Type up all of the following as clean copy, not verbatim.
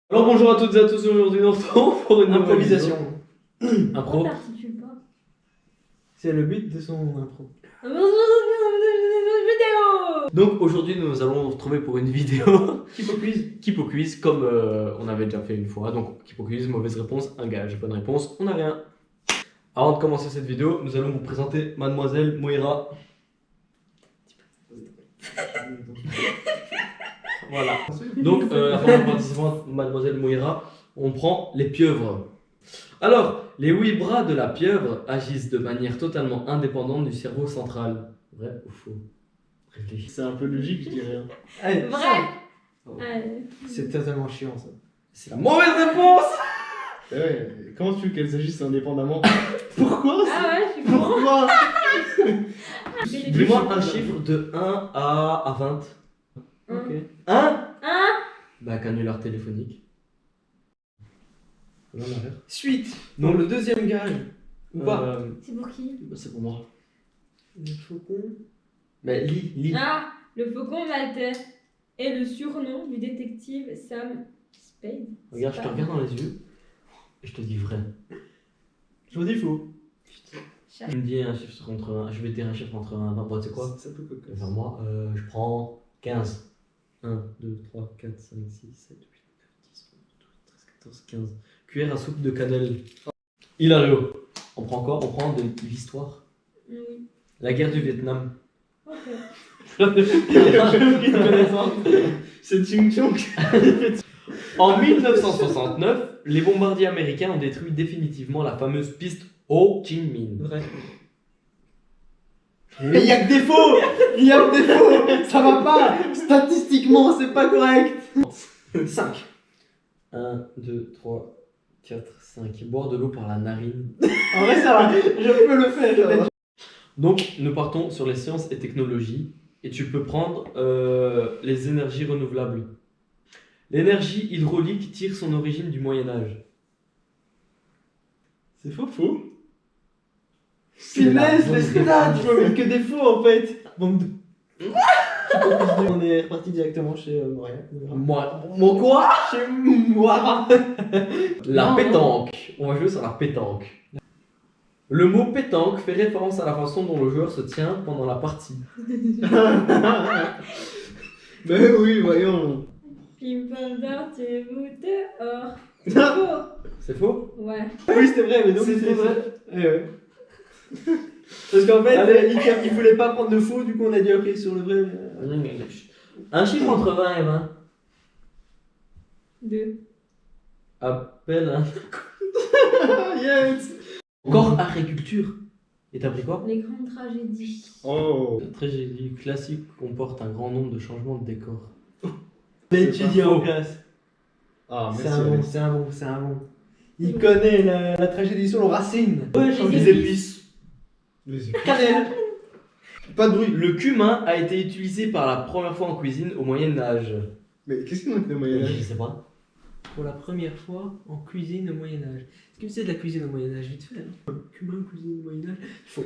Alors bonjour à toutes et à tous, aujourd'hui nous retrouvons pour une improvisation. Impro. Pourquoi t'articules pas? C'est le but de son impro. Vidéo. Donc aujourd'hui nous allons nous retrouver pour une vidéo Kipo quiz. Kipo Quiz comme on avait déjà fait une fois. Donc Kipo Quiz, mauvaise réponse, un gage, bonne réponse, on n'a rien. Avant de commencer cette vidéo, nous allons vous présenter Mademoiselle Moira. Voilà. Donc la première participante, Mademoiselle Moira, on prend les pieuvres. Alors, les 8 bras de la pieuvre agissent de manière totalement indépendante du cerveau central. Vrai ou faux? Réfléchis. C'est un peu logique, je dirais. Vrai. C'est totalement chiant ça. C'est la mauvaise réponse. Ouais, comment tu veux qu'elles agissent indépendamment? Pourquoi Ah ouais, je suis con. Pourquoi? Dis-moi un chiffre de 1 à 20. Ok. 1. Hein? Bah, canular téléphonique. Là, on a l'air. Suite. Donc le deuxième gage. Ou pas? C'est pour qui? Bah, c'est pour moi. Le faucon. Bah, lis. Ah, le faucon maltais est le surnom du détective Sam Spade. Regarde, je te regarde dans les yeux et je te dis vrai. Je vous dis faux. Tu me dis un chiffre entre 1, je vais dire un chiffre entre 1 et 20. Bon, tu sais quoi? Ça peut coquer. Vers moi, je prends 15. 1, 2, 3, 4, 5, 6, 7, 8, 9, 10, 11, 12, 13, 14, 15. Cuillère à soupe de cannelle. Hilario. On prend quoi? On prend de l'histoire. Oui. La guerre du Vietnam. Ok. C'est Ching Chong. En 1969, les bombardiers américains ont détruit définitivement la fameuse piste Ho Chi Minh. Vrai. Mais il y a que des faux. Il y a que des faux. Ça va pas. Statistiquement, c'est pas correct. 5. 1, 2, 3, 4, 5. Boire de l'eau par la narine. En vrai, ça va. Je peux le faire. Donc, nous partons sur les sciences et technologies. Et tu peux prendre les énergies renouvelables. L'énergie hydraulique tire son origine du Moyen-Âge. C'est faux. C'est la Finesse, bonne les stats. réponse. Je peux mettre que des faux en fait. Bande de. On est reparti directement chez Montréal. Moi quoi? Chez moi. La Non. pétanque. On va jouer sur la pétanque. Le mot pétanque fait référence à la façon dont le joueur se tient pendant la partie. Mais oui, voyons. Pimpendor, tu vous dehors. C'est faux. C'est faux? Ouais. Oui, c'était vrai, mais donc C'était vrai. Ouais. Parce qu'en fait, Allez. il voulait pas prendre de faux, du coup on a dû appeler sur le vrai. Un chiffre entre 20 et 20. 2. Appelle un Yes. corps agriculture. Et t'as pris quoi? Les grandes tragédies. Oh. La tragédie classique comporte un grand nombre de changements de décor. On a étudié pas en faux. classe. Ah, C'est merci. un bon, Alex. c'est un bon. Il connaît la tragédie sur le racine. Ouais, change les les épices. Vas-y. Cannelle. Pas de bruit. Le cumin a été utilisé par la première fois en cuisine au Moyen-Âge. Mais qu'est-ce qu'on a fait au Je Moyen-Âge? sais pas. Pour la première fois en cuisine au Moyen-Âge. Est-ce que c'est de la cuisine au Moyen-Âge vite fait? Cumin, cuisine au Moyen-Âge. Faux.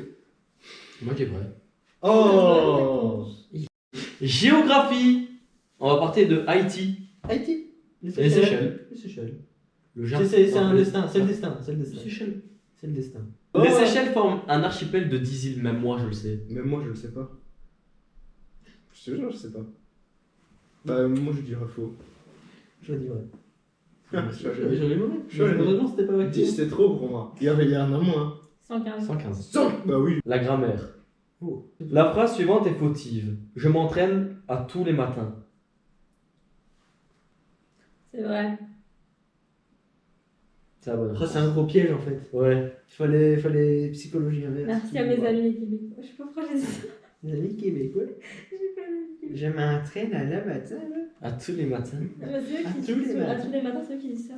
Moi j'ai vrai. Oh. Géographie. On va partir de Haïti. Haïti. Les Seychelles. Les Seychelles. Le Japon. C'est un destin, c'est le destin, c'est le destin. Seychelles. C'est le destin. Les Seychelles forment un archipel de 10 îles, même moi je le sais. Même moi, je le sais pas. Je te jure, je sais pas. Bah, moi, je dirais faux. Je dis ouais. J'avais jamais mauvais. Malheureusement, c'était pas vrai. 10, c'était trop pour moi. Il y avait un an moins. 115. 115. 100. Bah oui. La grammaire. Oh. La phrase suivante est fautive. Je m'entraîne à tous les matins. C'est vrai. C'est la bonne Oh, réponse. c'est un gros piège en fait. Ouais. Fallait psychologie inverse. Merci à mes amis québécois. Je sais pas pourquoi j'ai dit ça. Mes amis québécois. J'ai pas dit. Je m'entraîne à la matin là. À tous les matins. Ah bah, c'est eux À qui tous les disent matins. à tous les matins, c'est eux qui disent ça.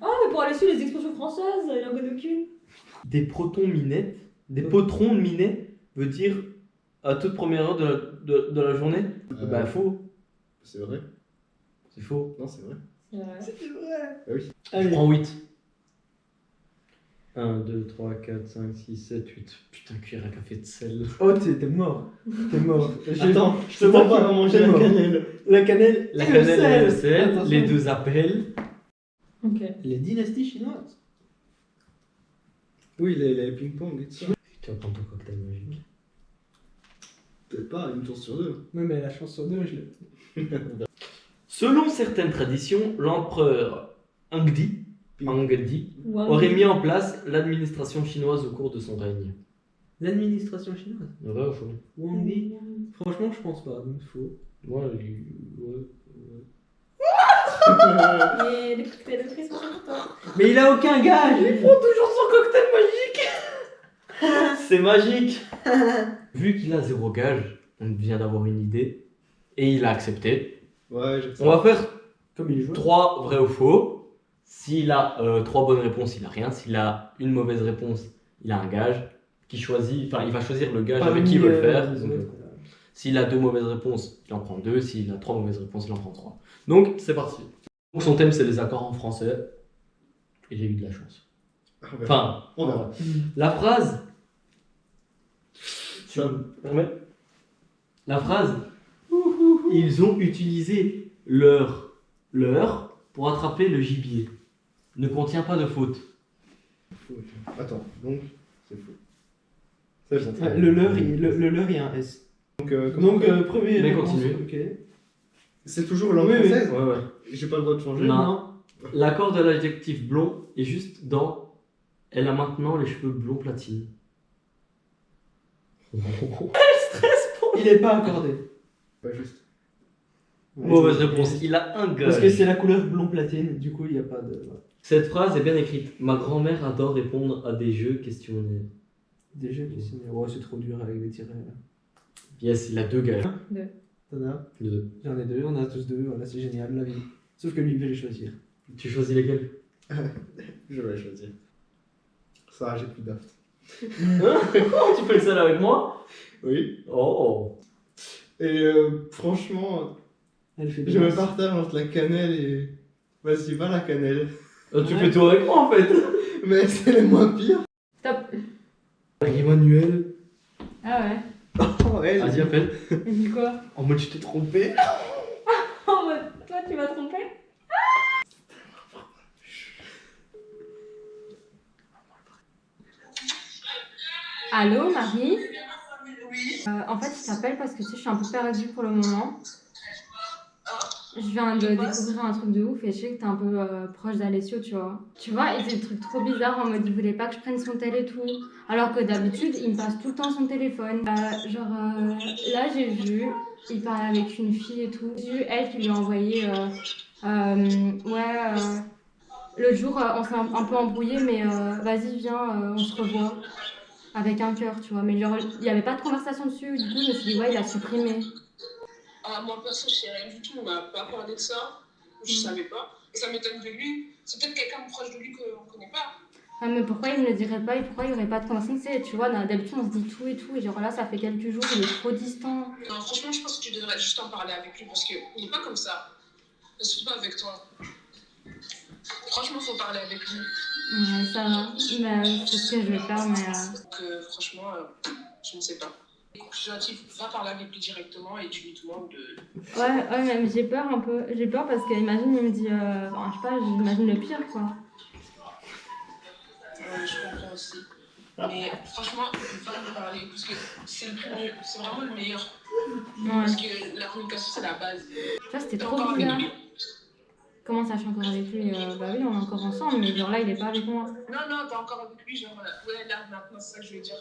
Oh, mais pour aller sur les expressions françaises, il en connaît aucune. Des protons minettes. Des potrons minets veut dire à toute première heure de la journée. Bah faux. C'est vrai. C'est faux. Non, c'est vrai. C'est vrai. C'est vrai. Bah oui. Je Allez. prends 8. 1, 2, 3, 4, 5, 6, 7, 8. Putain, cuillère à café de sel. Oh, t'es mort. T'es mort. Attends, je te c'est vois pas qui va manger la mort. cannelle. La cannelle, La et le cannelle et le sel. sel, Attention. les deux appels. Ok. Les dynasties chinoises. Oui, les ping-pong et tout ça. Tu vas prendre ton cocktail magique. Peut-être pas, une chance sur deux. Ouais, mais la chance sur deux, je l'ai. Selon certaines traditions, l'empereur Hongdi Wow. aurait mis en place l'administration chinoise au cours de son règne. L'administration chinoise. Vrai ou faux? Wang Di. Franchement, je pense pas, donc faux. Ouais. Et les cocktails de prix sont importants. Mais il a aucun gage. Prends toujours son cocktail magique. C'est magique. Vu qu'il a 0 gage, on vient d'avoir une idée et il a accepté. Ouais, j'ai On va faire Comme il joue. 3 vrais ou faux. S'il a 3 bonnes réponses, il a rien. S'il a une mauvaise réponse, il a un gage. Qui choisit, enfin, il va choisir le gage avec qui il veut le faire. Donc, s'il a 2 mauvaises réponses, il en prend 2. S'il a 3 mauvaises réponses, il en prend 3. Donc, c'est parti. Donc, son thème, c'est les accords en français. Et j'ai eu de la chance. Enfin, on verra. la phrase. Tu me permets? La phrase. Ils ont utilisé leur pour attraper le gibier. Ne contient pas de faute. Faux. Attends, donc, c'est faux. C'est bon. Le leur, il y a un S. Donc, Donc, premier. Mais réponse, continue. Ok. c'est toujours langue Oui, oui. française. Ouais, ouais. J'ai pas le droit de changer. Non. L'accord de l'adjectif blond est juste dans. Elle a maintenant les cheveux blond platine. Il est pas accordé. Pas juste. Mauvaise réponse. Il a un gage. Parce que c'est la couleur blond platine, du coup, il n'y a pas de. ouais. Cette phrase est bien écrite. Ma grand-mère adore répondre à des jeux questionnés. Déjà, ouais, c'est trop dur avec des tirets. Là. Yes, il a 2 gages. T'en as? 2. J'en ai 2, on a tous 2, voilà, c'est génial, la vie. Sauf que lui, il veut les choisir. Tu choisis lesquels? Je vais choisir. Ça, j'ai plus d'aft. Oh, tu fais le seul avec moi? Oui. Oh. Et franchement, Elle fait je me partage entre la cannelle et. Vas-y, va la cannelle. Tu fais tout avec moi en fait. Mais c'est le moins pire. Stop. Emmanuel. Ah ouais. Oh, elle. Vas-y, appelle. Et dit quoi? En mode, je t'ai trompé. En mode, toi tu m'as trompé? Allô Marie? En fait je t'appelle parce que tu sais je suis un peu perdue pour le moment. Je viens de découvrir un truc de ouf et je sais que t'es un peu proche d'Alessio, tu vois. Tu vois, et c'est des trucs trop bizarres en mode il voulait pas que je prenne son tel et tout. Alors que d'habitude il me passe tout le temps son téléphone. Là j'ai vu, il parlait avec une fille et tout. J'ai vu elle qui lui a envoyé l'autre jour on s'est un peu embrouillé mais vas-y viens on se revoit. Avec un cœur, tu vois. Mais genre, il n'y avait pas de conversation dessus. Du coup, je me suis dit, ouais, il a supprimé. Ah, moi, perso, je sais rien du tout. On m'a pas parlé de ça. Je savais pas. Et ça m'étonne de lui. C'est peut-être quelqu'un de proche de lui qu'on connaît pas. Ah, mais pourquoi il me le dirait pas et pourquoi il n'y aurait pas de conversation? Tu vois, d'habitude, on se dit tout et tout. Et genre là, ça fait quelques jours, il est trop distant. Non, franchement, je pense que tu devrais juste en parler avec lui parce qu'il n'est pas comme ça. Et surtout pas avec toi. Franchement, faut parler avec lui. Ouais, ça va. Mais c'est ce que je vais faire, mais. Franchement, je ne sais pas. Je suis gentil, va parler avec lui directement et tu lui demandes de. Ouais, mais j'ai peur un peu. J'ai peur parce qu'imagine, il me dit. Enfin, je sais pas, j'imagine le pire, quoi. Ouais, je comprends aussi. Mais franchement, va lui parler parce que c'est vraiment le meilleur. Ouais. Parce que la communication, c'est la base. Tu vois, c'était T'es trop encore bizarre. avec lui? Comment ça, je suis encore avec lui? Bah oui, on est encore ensemble, mais genre là, il est pas avec moi. Non, t'es encore avec lui, genre, ouais, là, maintenant, c'est ça que je veux dire.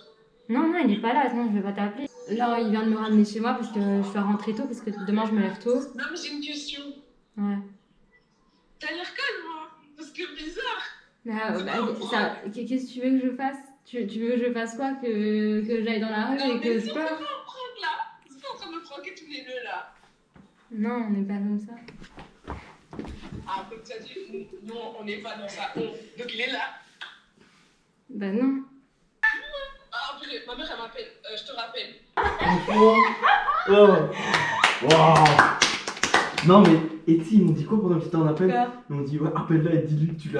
Non, il est pas là, sinon je vais pas t'appeler. Là, il vient de me ramener chez moi parce que je dois rentrer tôt, parce que demain je me lève tôt. Non, mais j'ai une question. Ouais. T'as l'air calme, hein? Parce que bizarre. Qu'est-ce que tu veux que je fasse? Tu veux que je fasse quoi? Que j'aille dans la rue Non, et que mais je c'est pleure? pas en prank, là. C'est pas en train de me pranker tous les deux, là. Non, on n'est pas comme ça. Ah, comme tu as dit, nous, on n'est pas dans ça. Donc, il est là. Bah non. Ah, purée, ma mère, elle m'appelle. Je te rappelle. Franchement. Oh. Waouh. Non, mais Eti, ils m'ont dit quoi pendant que j'étais en appel? Quoi? Ils m'ont dit, ouais, appelle-la et dis-lui que tu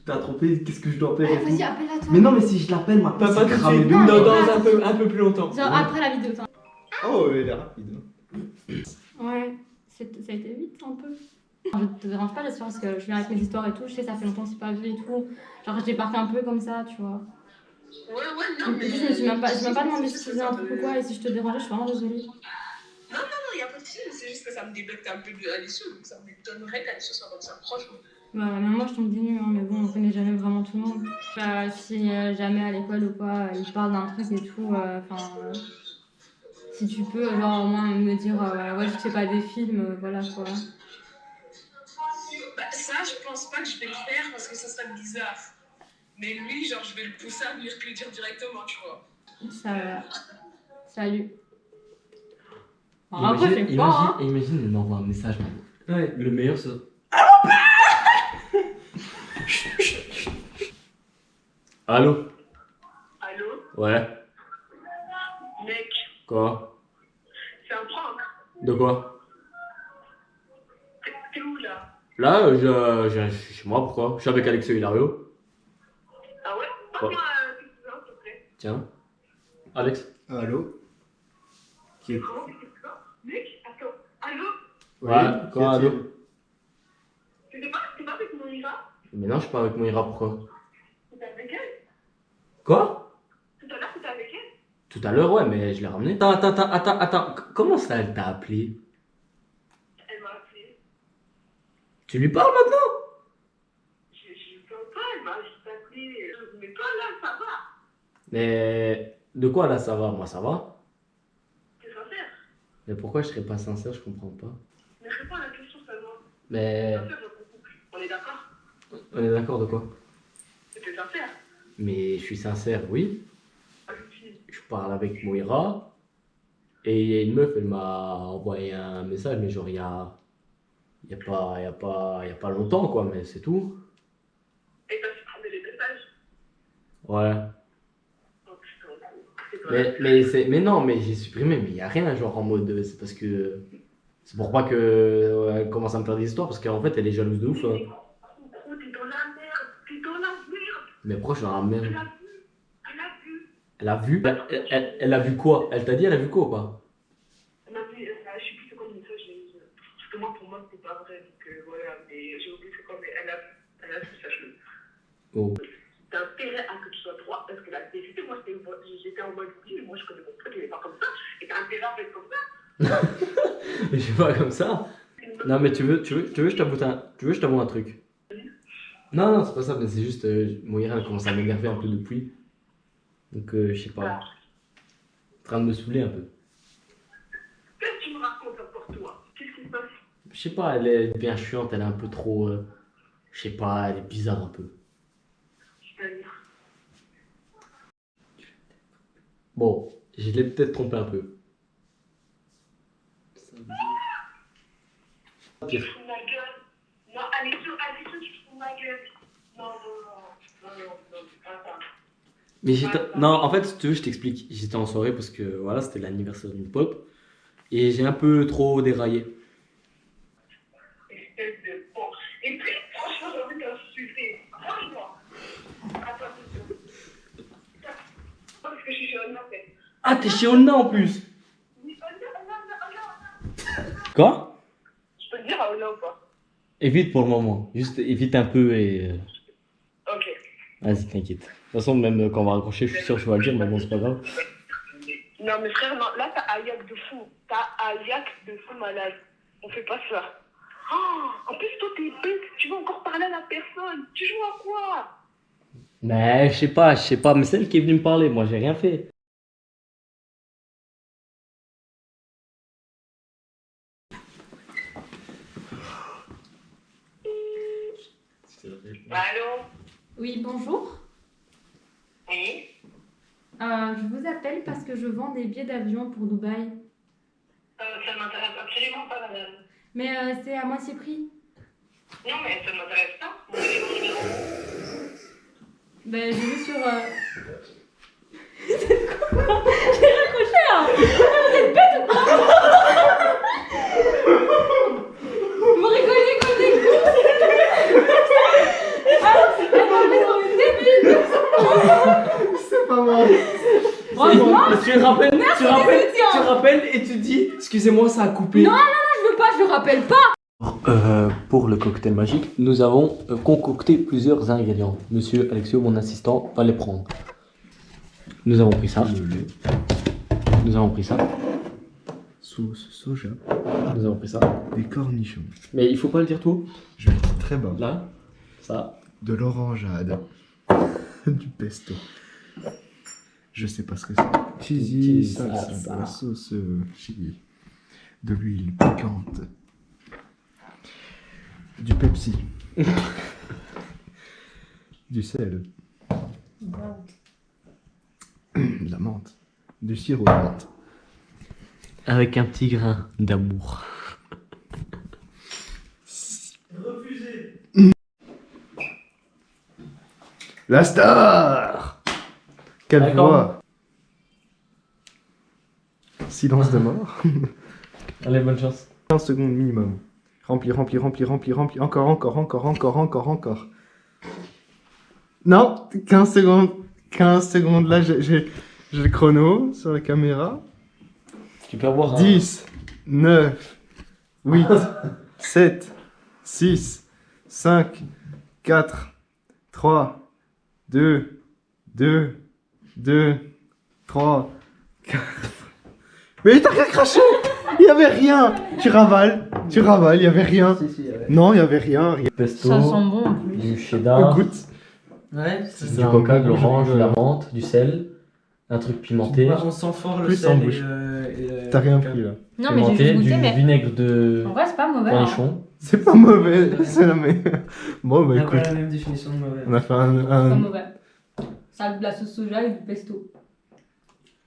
t'as trompé, qu'est-ce que je dois faire et Vas-y, tout. appelle-la toi. Mais non, mais si je l'appelle maintenant, Pas c'est tout de cramé suite. de Non, ouf. mais- Dans un peu plus longtemps. Genre après la vidéo, toi. Oh, il est rapide. Ouais, ça a été vite un peu. Je te dérange pas, j'espère, parce que je viens avec mes histoires et tout. Je sais, ça fait longtemps que c'est pas vu et tout. Genre, j'ai parti un peu comme ça, tu vois. Ouais, non, En mais. plus, je me suis même pas demandé si tu faisais un truc ou quoi, et si je te dérangeais, je suis vraiment désolée. Non, y a pas de souci, c'est juste que ça me débecte un peu d'Alice, donc ça m'étonnerait qu'Alice soit comme ça proche. Bah, même moi, je tombe des nues, hein, mais bon, on connaît jamais vraiment tout le monde. Si jamais à l'école ou quoi, ils parlent d'un truc et tout, si tu peux, genre, au moins me dire, ouais, je fais pas des films, voilà quoi. Bah, ça, je pense pas que je vais le faire parce que ça serait bizarre. Mais lui, genre, je vais le pousser à venir te le dire directement, tu vois. Ça va. Salut. Après, Imagine, c'est pas, hein. imagine, il m'envoie un message, man. Ouais. Le meilleur, c'est. Allô? Allô? Ouais. Mec, Quoi? c'est un prank. De quoi? T'es où là? Là, je suis chez moi, pourquoi? Je suis avec Alexio Hilario. Ah ouais? Passe-moi tes cousins, s'il te plaît. Tiens. Alex? Allô? Qui est Comment tu fais ça? Mec, attends. Allô? Ouais, quoi, allô? T'es pas avec Moïra? Mais non, je suis pas avec Moira, pourquoi? T'es avec elle? Quoi? Tout à l'heure, t'étais avec elle? Tout à l'heure, ouais, mais je l'ai ramené. Attends. Comment ça, elle t'a appelé? Elle m'a appelé. Tu lui parles maintenant? Je peux pas, elle m'a juste appelé. Mais toi là, ça va. Mais de quoi là ça va? Moi ça va. T'es sincère? Mais pourquoi je serais pas sincère? Je comprends pas. Mais réponds à la question seulement. Mais Sincère dans ton couple. On est d'accord? on est d'accord de quoi? T'es sincère? Mais je suis sincère, oui. Avec qui? Je parle avec Moira et il y a une meuf, elle m'a envoyé un message, mais genre il y a pas longtemps quoi, mais c'est tout. Et t'as supprimé les messages? Ouais. Oh putain, c'est pas Mais non, mais j'ai supprimé, mais il y a rien genre en mode c'est parce que c'est pour pas que elle commence à me faire des histoires parce qu'en fait elle est jalouse de ouf. Hein. Oh, t'es dans la merde. T'es dans la merde. Mais pourquoi je suis dans la merde? Elle a vu. Elle a vu. Elle a vu? Elle a vu quoi? Elle t'a dit elle a vu quoi ou pas? Elle m'a dit, je sais plus c'est quoi le message, parce que moi, pour moi, c'était pas vrai, donc voilà, mais j'ai oublié c'est quoi, mais elle a vu, sache-le. Oh. T'as intérêt à que tu sois droit, parce que la vérité, moi, j'étais en mode, oui, moi, je connais mon pote, il est pas comme ça, et t'as intérêt à être comme ça. Mais je suis pas comme ça. Non mais tu veux je t'avoue un truc. Non, c'est pas ça, mais c'est juste Moira elle commence à m'énerver un peu depuis. Donc je sais pas. En train de me saouler un peu. Qu'est-ce que tu me racontes encore, toi? Qu'est-ce qui se passe? Je sais pas, elle est bien chiante, elle est un peu trop. Je sais pas, elle est bizarre un peu. C'est-à-dire? Bon, je l'ai peut-être trompé un peu. Tu te fous de ma gueule? Non, Alexio, tu te fous de ma gueule? Non, c'est pas ça. Mais non, en fait, si tu veux, je t'explique. J'étais en soirée parce que voilà, c'était l'anniversaire d'une pote. Et j'ai un peu trop déraillé. Espèce de con. Et puis, franchement, j'ai envie d'insulter. Franchement. Attends, parce que je suis chez Olna, en fait. Ah, t'es chez Olna en plus! Quoi? Je peux te dire à Olna ou pas? Évite pour le moment. Juste évite un peu et. Ok. Vas-y, t'inquiète. De toute façon, même quand on va raccrocher, je suis sûr que tu vas le dire, mais bon, c'est pas grave. Non, mais frère, non. Là, t'as un yak de fou. T'as un yak de fou malade. On fait pas ça. Oh, en plus, toi, t'es bête. Tu vas encore parler à la personne. Tu joues à quoi? Mais je sais pas, mais c'est elle qui est venue me parler, moi j'ai rien fait. Allô? Oui, bonjour. Oui? Je vous appelle parce que je vends des billets d'avion pour Dubaï. Ça m'intéresse absolument pas, madame. Mais c'est à moitié prix. Non, mais ça m'intéresse pas. Ben, j'ai vu sur. C'est quoi? J'ai raccroché, hein! Vous êtes bête ou quoi? tu rappelles et tu dis excusez-moi, ça a coupé. Non. Je veux pas, je le rappelle pas. Pour le cocktail magique, nous avons concocté plusieurs ingrédients. Monsieur Alexio, mon assistant, va les prendre. Nous avons pris ça. Nous avons pris ça. Sauce soja, Nous avons pris ça. des cornichons. Mais il faut pas le dire tout. Je vais être très bas. Là, ça. De l'orangeade. Du pesto. Je sais pas ce que c'est. Cheesy, Cheesy salsa, salsa. de la sauce chili. De l'huile piquante. Du Pepsi. Du sel. De la menthe. Du sirop de menthe. Avec un petit grain d'amour. La star! Quelle D'accord. voix! Silence de mort. Allez, bonne chance. 15 secondes minimum. Rempli, rempli, rempli, rempli, rempli. Encore, encore, encore, encore, encore, encore. Non, 15 secondes. 15 secondes. Là, j'ai le chrono sur la caméra. Tu peux avoir 10, 9, 8, 7, 6, 5, 4, 3, 2, 3, 4. Mais t'as rien craché! Il y avait rien! Tu ravales, il y avait rien. Non, il y avait rien. pesto, Ça sent bon en plus. du cheddar, Goûte. Ouais, du coca, de l'orange, de la menthe, du sel, un truc pimenté, On sent fort le Plus en sel bouche. et le T'as rien coca. pris là. Non, mais j'ai pimenté, juste du goûté, mais vinaigre de en vrai, c'est pas mauvais. Hein. cornichon. C'est pas mauvais, c'est la meilleure. Bon, bah On a pas écoute, la même définition de mauvais. on a fait un. C'est pas mauvais. Ça a de la sauce soja et du pesto.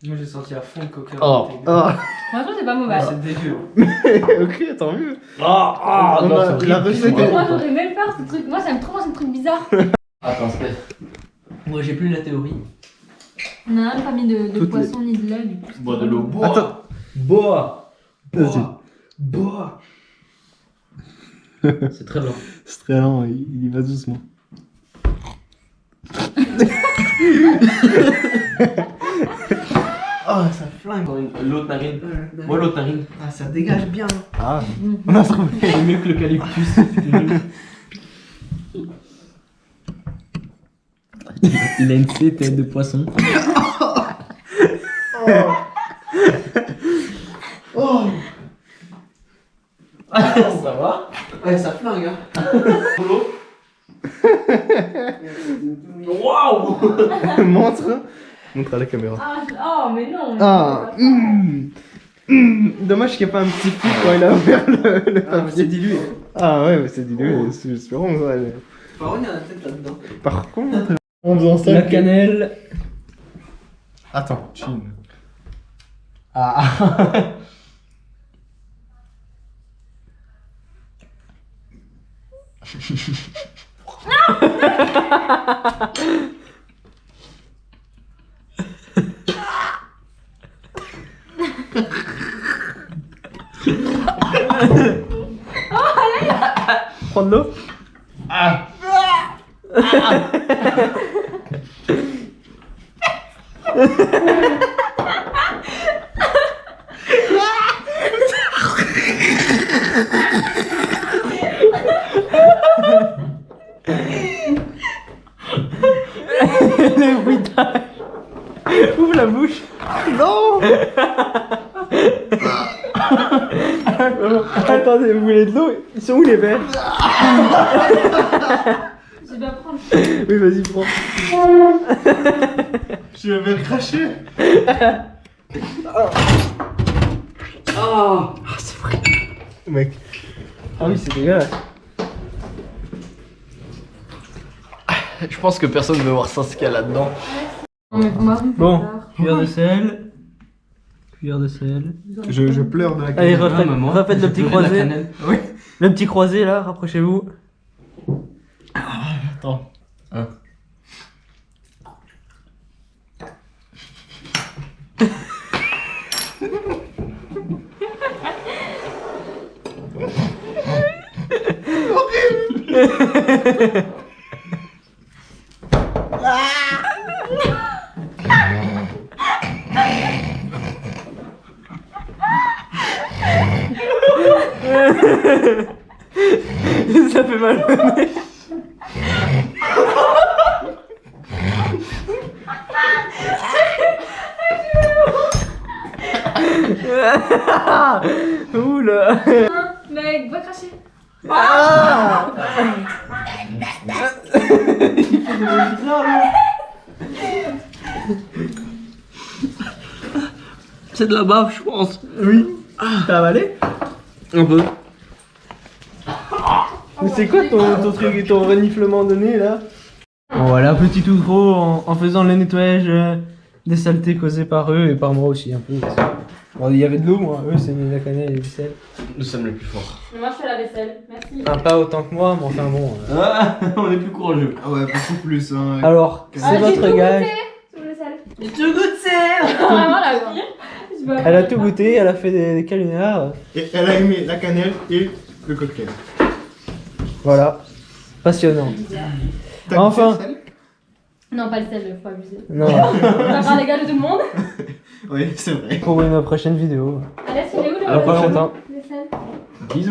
Moi j'ai senti à fond le coca. Oh. Ah, Franchement, c'est pas mauvais. C'est dégueu. ok, tant mieux. Ah, On non, a- c'est horrible. la recette est- Moi, j'aurais aimé le faire ce truc. Moi, ça me trop ce truc bizarre. Attends, c'est Moi j'ai plus la théorie. On a même pas mis de Toutes poisson ni de lait. Du coup, Bois de l'eau. Attends. Bois. Vas-y. Bois. C'est très blanc. C'est très lent, il y va doucement. Oh, ça flingue. L'autre narine. Moi, l'autre narine. Ah, ça dégage bien. Ah, on a trouvé. C'est mieux que l'eucalyptus. Il a une tête de poisson. Ça va? Ouais, ça flingue. Hein. Waouh! Montre. Montre à la caméra. Oh, mais non. Ah, dommage qu'il n'y ait pas un petit coup quand il a ouvert le Ah, mais c'est papier. dilué. Ah ouais, mais c'est dilué, espérons. Ouais. Par contre, il y en a peut-être là-dedans. Par contre, en faisant ça. La cannelle. Attends, chine. Ah! Prends de l'eau. Le bruitage. Ouvre la bouche. Non. Attendez, vous voulez de l'eau? Ils sont où les verres? Je dois prendre. Oui, vas-y, prends. Je vais le cracher. Ah! C'est vrai. Mec. Ah oui, c'est dégueulasse. Je pense que personne ne veut voir ça ce qu'il y a là-dedans. Non, mais pour moi, vous me faites Bon. peur. Cuillère de sel. Cuillère de sel. Je pleure de la Allez, caméra. refaites le petit croisé. Oui. Le petit croisé là, rapprochez-vous. Attends. Hein. Ça fait mal au nez. Oula. Mec, va cracher. Ah. C'est de la bave, je pense. Oui. T'as avalé? Un peu. Mais c'est quoi ton truc, ton reniflement de nez là? Bon voilà, petit outro en faisant le nettoyage des saletés causées par eux et par moi aussi un peu. Bon, il y avait de l'eau, moi, eux c'est la cannelle et le sel. Nous sommes les plus forts. Moi, je fais la vaisselle. Merci. Enfin, pas autant que moi, mais enfin bon. Ah, on est plus courageux. Ah ouais, beaucoup plus. Hein. Alors, Ah, c'est j'ai votre tout gage. goûté sous le sel. J'ai tout goûté. Vraiment la pire. Je vois Elle a tout goûté, elle a fait des calinards. Et elle a aimé la cannelle et le cocktail. Voilà. Passionnant. T'as Enfin. goûté le sel? Non, pas le sel, faut abuser. Non. On va faire les gars de tout le monde. Oui, c'est vrai. Pour une prochaine vidéo. Allez, c'est où À pas longtemps. le sel? Bisous.